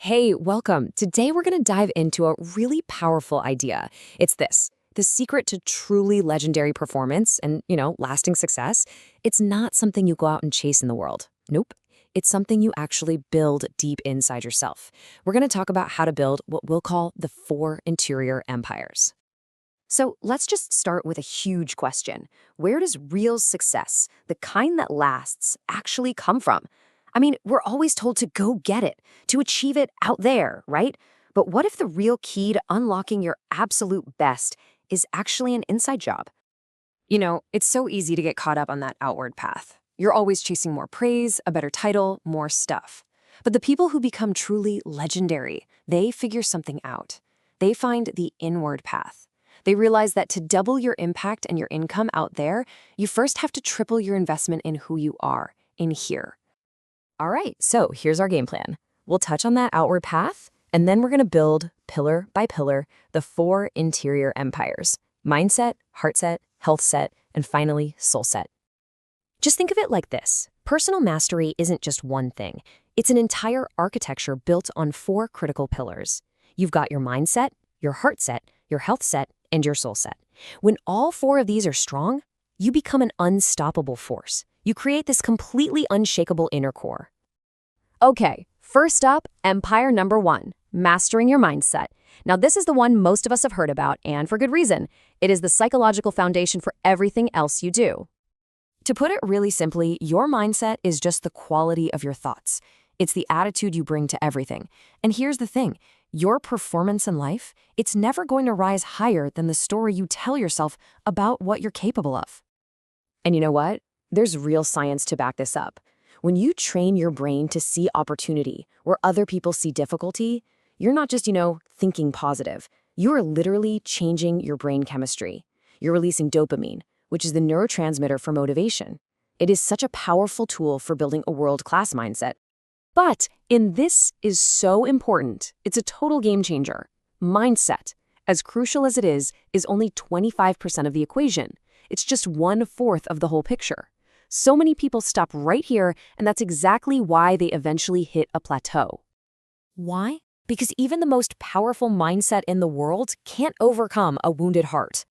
Hey, welcome. Today we're going to dive into a really powerful idea. It's this. The secret to truly legendary performance and, lasting success, it's not something you go out and chase in the world. Nope. It's something you actually build deep inside yourself. We're going to talk about how to build what we'll call the 4 interior empires. So let's just start with a huge question. Where does real success, the kind that lasts, actually come from? I mean, we're always told to go get it, to achieve it out there, right? But what if the real key to unlocking your absolute best is actually an inside job? It's so easy to get caught up on that outward path. You're always chasing more praise, a better title, more stuff. But the people who become truly legendary, they figure something out. They find the inward path. They realize that to double your impact and your income out there, you first have to triple your investment in who you are, in here. All right, so here's our game plan. We'll touch on that outward path, and then we're going to build, pillar by pillar, the 4 interior empires: mindset, heart set, health set, and finally, soul set. Just think of it like this. Personal mastery isn't just one thing. It's an entire architecture built on 4 critical pillars. You've got your mindset, your heart set, your health set, and your soul set. When all 4 of these are strong, you become an unstoppable force. You create this completely unshakable inner core. Okay, first up, empire number 1, mastering your mindset. Now, this is the one most of us have heard about, and for good reason. It is the psychological foundation for everything else you do. To put it really simply, your mindset is just the quality of your thoughts. It's the attitude you bring to everything. And here's the thing, your performance in life, it's never going to rise higher than the story you tell yourself about what you're capable of. And you know what? There's real science to back this up. When you train your brain to see opportunity where other people see difficulty, you're not just, thinking positive. You are literally changing your brain chemistry. You're releasing dopamine, which is the neurotransmitter for motivation. It is such a powerful tool for building a world-class mindset. But, and this is so important, it's a total game changer. Mindset, as crucial as it is only 25% of the equation. It's just 1/4 of the whole picture. So many people stop right here, and that's exactly why they eventually hit a plateau. Why? Because even the most powerful mindset in the world can't overcome a wounded heart.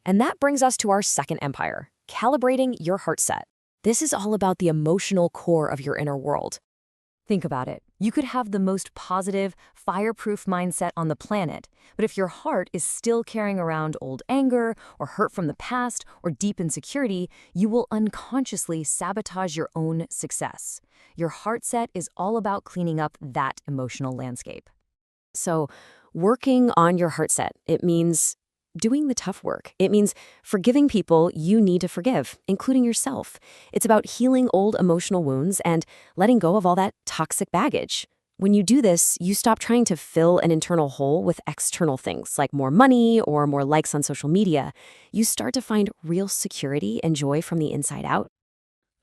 And that brings us to our second empire, calibrating your heart set. This is all about the emotional core of your inner world. Think about it. You could have the most positive, fireproof mindset on the planet, but if your heart is still carrying around old anger or hurt from the past or deep insecurity, you will unconsciously sabotage your own success. Your heart set is all about cleaning up that emotional landscape. So, working on your heart set, it means doing the tough work. It means forgiving people you need to forgive, including yourself. It's about healing old emotional wounds and letting go of all that toxic baggage. When you do this, you stop trying to fill an internal hole with external things like more money or more likes on social media. You start to find real security and joy from the inside out.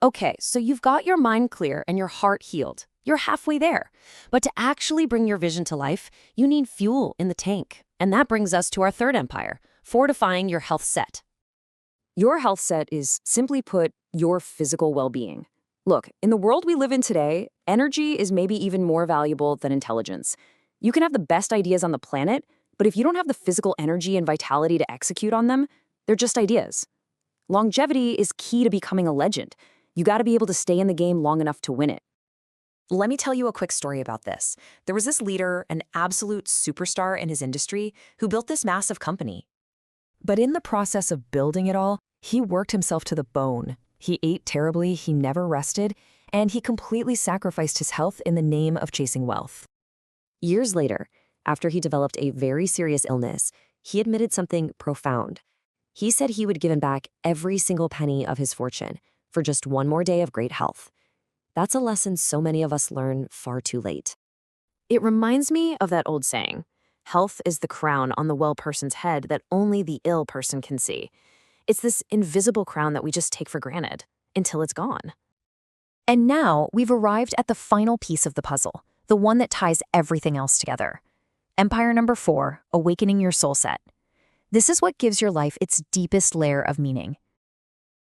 Okay, so you've got your mind clear and your heart healed. You're halfway there. But to actually bring your vision to life, you need fuel in the tank. And that brings us to our third empire, fortifying your health set. Your health set is, simply put, your physical well-being. Look, in the world we live in today, energy is maybe even more valuable than intelligence. You can have the best ideas on the planet, but if you don't have the physical energy and vitality to execute on them, they're just ideas. Longevity is key to becoming a legend. You got to be able to stay in the game long enough to win it. Let me tell you a quick story about this. There was this leader, an absolute superstar in his industry, who built this massive company. But in the process of building it all, he worked himself to the bone. He ate terribly, he never rested, and he completely sacrificed his health in the name of chasing wealth. Years later, after he developed a very serious illness, he admitted something profound. He said he would give back every single penny of his fortune for just one more day of great health. That's a lesson so many of us learn far too late. It reminds me of that old saying, health is the crown on the well person's head that only the ill person can see. It's this invisible crown that we just take for granted until it's gone. And now we've arrived at the final piece of the puzzle, the one that ties everything else together. Empire number 4, awakening your soul set. This is what gives your life its deepest layer of meaning.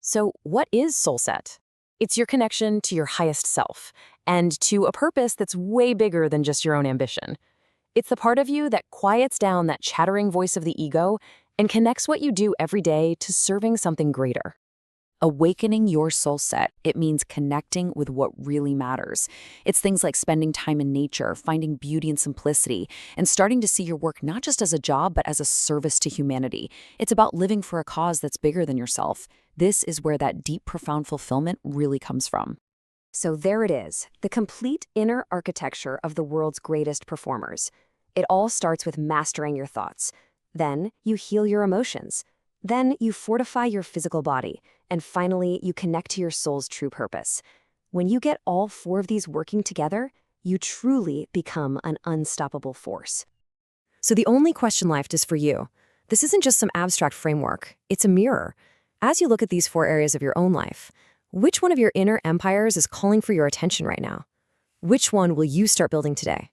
So what is soul set? It's your connection to your highest self and to a purpose that's way bigger than just your own ambition. It's the part of you that quiets down that chattering voice of the ego and connects what you do every day to serving something greater. Awakening your soul set, it means connecting with what really matters. It's things like spending time in nature, finding beauty and simplicity, and starting to see your work not just as a job, but as a service to humanity. It's about living for a cause that's bigger than yourself. This is where that deep, profound fulfillment really comes from. So there it is, the complete inner architecture of the world's greatest performers. It all starts with mastering your thoughts. Then you heal your emotions. Then you fortify your physical body. And finally, you connect to your soul's true purpose. When you get all four of these working together, you truly become an unstoppable force. So the only question left is for you. This isn't just some abstract framework. It's a mirror. As you look at these four areas of your own life, which one of your inner empires is calling for your attention right now? Which one will you start building today?